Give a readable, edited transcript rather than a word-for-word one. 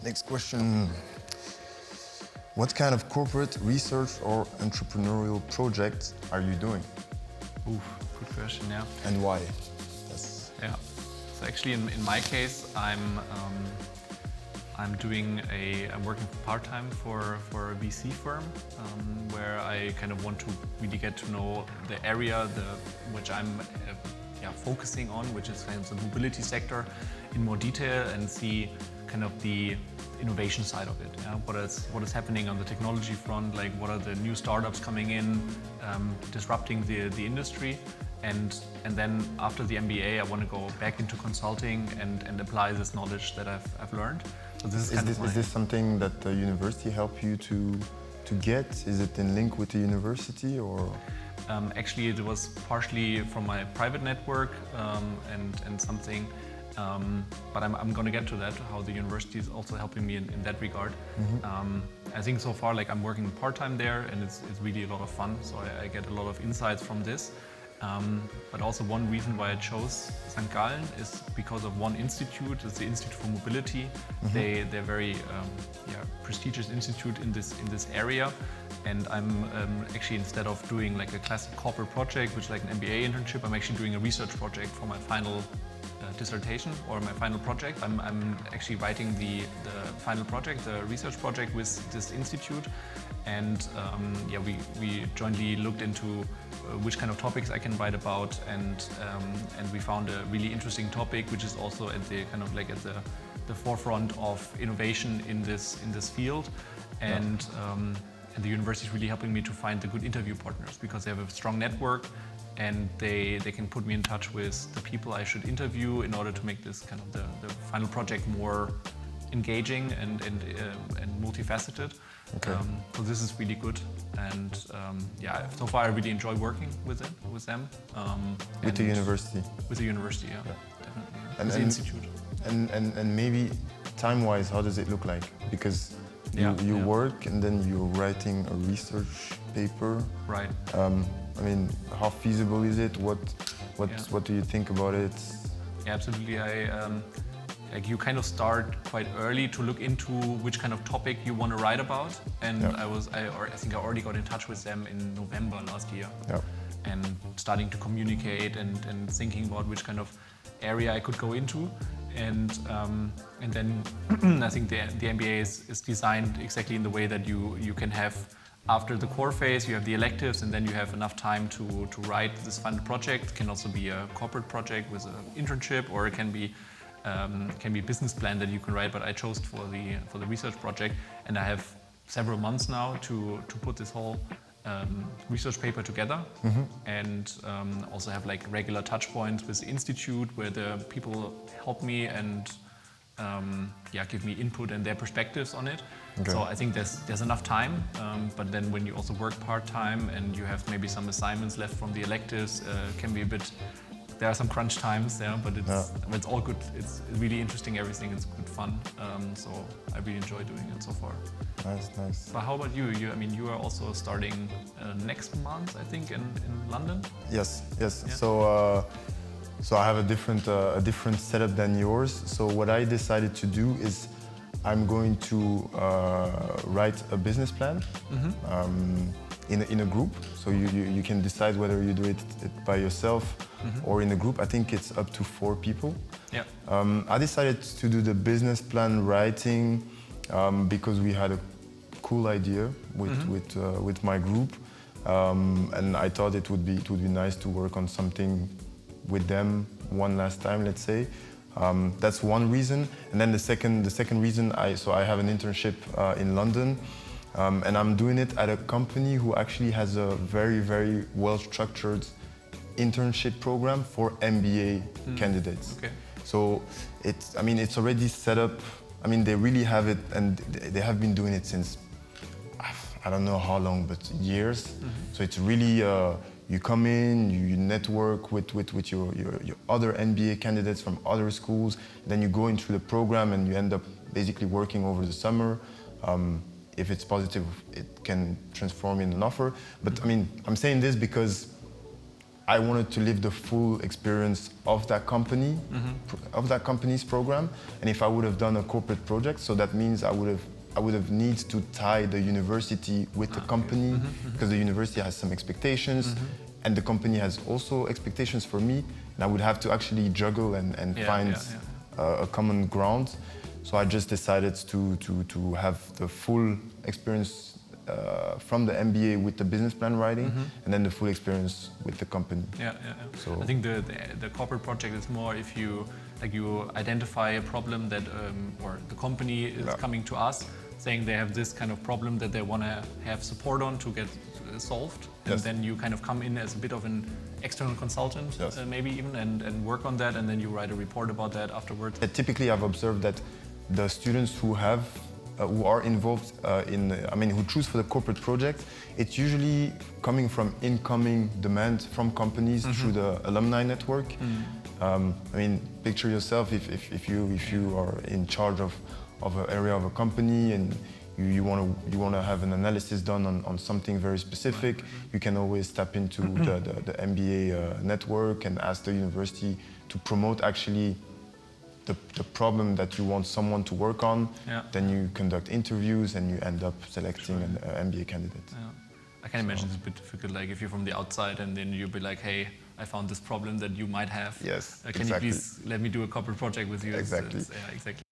Next question. What kind of corporate research or entrepreneurial projects are you doing? Oof, good question, yeah. And why? That's Yeah. So actually, in my case, I'm working part-time for a VC firm, where I kind of want to really get to know the area which I'm focusing on, which is kind of the mobility sector in more detail, and see kind of the innovation side of it. Yeah? What is happening on the technology front? Like, what are the new startups coming in, disrupting the industry? And then after the MBA, I want to go back into consulting and apply this knowledge that I've learned. So this is this something that the university helped you to get? Is it in link with the university or? Actually, it was partially from my private network and something, but I'm going to get to that, how the university is also helping me in that regard. I think so far, like, I'm working part-time there, and it's really a lot of fun, so I get a lot of insights from this. But also one reason why I chose St. Gallen is because of one institute. It's the Institute for Mobility. They're very prestigious institute in this area, and I'm actually, instead of doing like a classic corporate project, which is like an MBA internship, I'm actually doing a research project for my final dissertation or my final project. I'm actually writing the final project, the research project with this institute, and we jointly looked into which kind of topics I can write about, and we found a really interesting topic, which is also at the kind of like at the forefront of innovation in this field, and the university is really helping me to find the good interview partners, because they have a strong network, and they can put me in touch with the people I should interview in order to make this kind of the final project more engaging and multifaceted. Okay. So this is really good, and so far I really enjoy working with them. With the university. With the university, yeah. Definitely. Yeah. And with the institute. And maybe time-wise, how does it look like? Because you work and then you're writing a research paper. Right. I mean, how feasible is it? What do you think about it? Yeah, absolutely. Like, you kind of start quite early to look into which kind of topic you want to write about, and I think I already got in touch with them in November last year, and starting to communicate and thinking about which kind of area I could go into, and then I think the MBA is designed exactly in the way that you can have, after the core phase, you have the electives, and then you have enough time to write this final project. It can also be a corporate project with an internship, or it can be a business plan that you can write. But I chose for the research project, and I have several months now to put this whole research paper together, and also have like regular touch points with the institute, where the people help me and give me input and their perspectives on it. Okay. So I think there's enough time, but then when you also work part-time and you have maybe some assignments left from the electives, can be a bit. There are some crunch times, but it's all good. It's really interesting, everything. It's good fun. So I really enjoy doing it so far. Nice. But how about you? You are also starting next month, I think, in London. Yes. Yeah. So I have a different setup than yours. So what I decided to do is I'm going to write a business plan in a group. So you can decide whether you do it by yourself or in a group. I think it's up to 4 people. Yeah. I decided to do the business plan writing because we had a cool idea with my group, and I thought it would be nice to work on something with them one last time, let's say. That's one reason, and then the second reason, I have an internship in London, and I'm doing it at a company who actually has a very, very well-structured internship program for MBA candidates. Okay. So it's already set up. I mean, they really have it, and they have been doing it since I don't know how long, but years. So it's really you come in, you network with your other MBA candidates from other schools, then you go into the program and you end up basically working over the summer. If it's positive, it can transform in an offer. But I mean, I'm saying this because I wanted to live the full experience of that company, of that company's program. And if I would have done a corporate project, so that means I would have need to tie the university with the company, because the university has some expectations, and the company has also expectations for me, and I would have to actually juggle and find a common ground. So I just decided to have the full experience from the MBA with the business plan writing, and then the full experience with the company. So I think the corporate project is more if you identify a problem that or the company is coming to us saying they have this kind of problem that they want to have support on to get solved, and then you kind of come in as a bit of an external consultant, maybe even, and work on that, and then you write a report about that afterwards. Typically, I've observed that the students who are involved who choose for the corporate project, it's usually coming from incoming demand from companies through the alumni network. Picture yourself if you are in charge of an area of a company and you want to have an analysis done on something very specific, you can always tap into the MBA network and ask the university to promote actually the problem that you want someone to work on. Then you conduct interviews and you end up selecting an MBA candidate. I can imagine it's a bit difficult, like if you're from the outside and then you'll be like, hey, I found this problem that you might have. Yes, Can you please let me do a corporate project with you? Exactly. Exactly.